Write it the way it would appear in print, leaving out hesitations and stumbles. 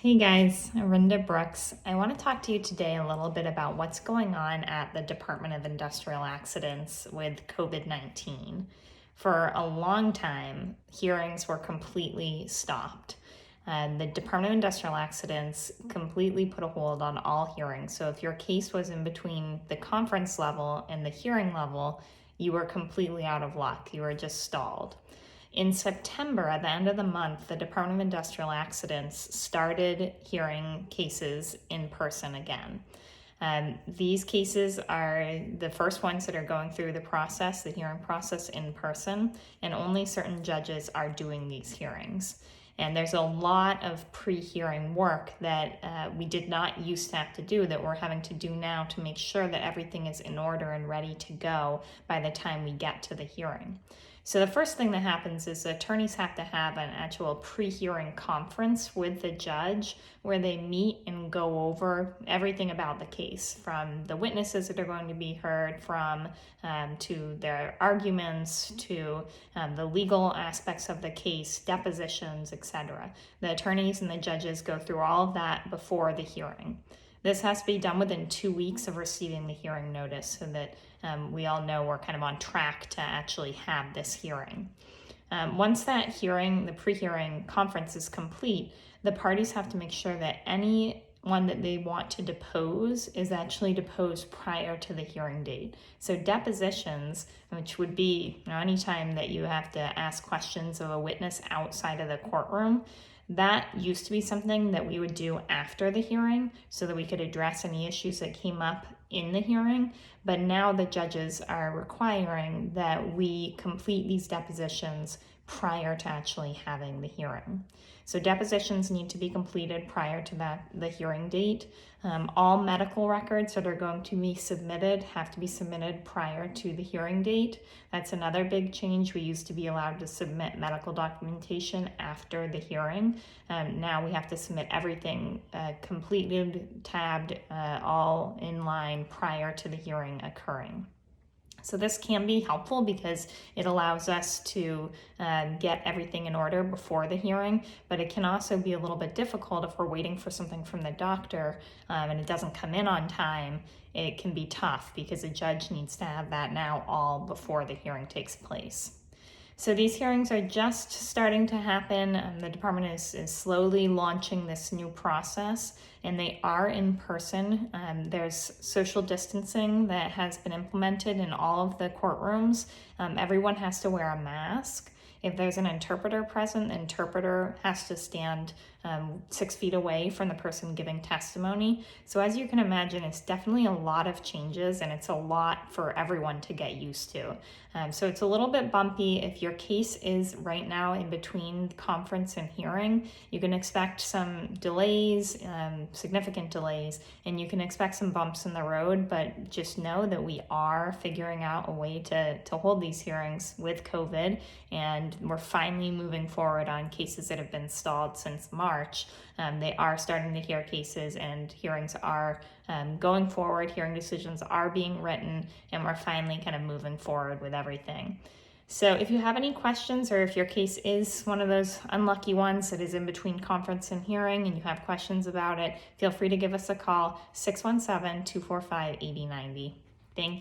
Hey guys, Arinda Brooks. I want to talk to you today a little bit about what's going on at the Department of Industrial Accidents with COVID-19. For a long time, hearings were completely stopped. The Department of Industrial Accidents completely put a hold on all hearings. So if your case was in between the conference level and the hearing level, you were completely out of luck. You were just stalled. In September, at the end of the month, the Department of Industrial Accidents started hearing cases in person again. These cases are the first ones that are going through the hearing process in person, and only certain judges are doing these hearings. And there's a lot of pre-hearing work that we did not used to have to do that we're having to do now to make sure that everything is in order and ready to go by the time we get to the hearing. So the first thing that happens is attorneys have to have an actual pre-hearing conference with the judge where they meet and go over everything about the case, from the witnesses that are going to be heard from, to their arguments, to the legal aspects of the case, depositions, etc. The attorneys and the judges go through all of that before the hearing. This has to be done within 2 weeks of receiving the hearing notice so that we all know we're kind of on track to actually have this hearing. Once that hearing, the pre-hearing conference is complete, the parties have to make sure that anyone that they want to depose is actually deposed prior to the hearing date. So depositions, which would be any time that you have to ask questions of a witness outside of the courtroom, that used to be something that we would do after the hearing so that we could address any issues that came up in the hearing. But now the judges are requiring that we complete these depositions prior to actually having the hearing. So depositions need to be completed prior to the hearing date. All medical records that are going to be submitted have to be submitted prior to the hearing date. That's another big change. We used to be allowed to submit medical documentation after the hearing. Now we have to submit everything completed, tabbed, all in line prior to the hearing occurring. So this can be helpful because it allows us to get everything in order before the hearing, but it can also be a little bit difficult if we're waiting for something from the doctor and it doesn't come in on time. It can be tough because a judge needs to have that now all before the hearing takes place. So these hearings are just starting to happen. The department is slowly launching this new process, and they are in person. There's social distancing that has been implemented in all of the courtrooms. Everyone has to wear a mask. If there's an interpreter present, the interpreter has to stand 6 feet away from the person giving testimony. So as you can imagine, it's definitely a lot of changes, and it's a lot for everyone to get used to. So it's a little bit bumpy. If your case is right now in between conference and hearing, you can expect some delays, significant delays, and you can expect some bumps in the road, but just know that we are figuring out a way to hold these hearings with COVID, and we're finally moving forward on cases that have been stalled since March. They are starting to hear cases, and hearings are going forward. Hearing decisions are being written, and we're finally kind of moving forward with everything. So if you have any questions, or if your case is one of those unlucky ones that is in between conference and hearing and you have questions about it, feel free to give us a call, 617-245-8090. Thank you.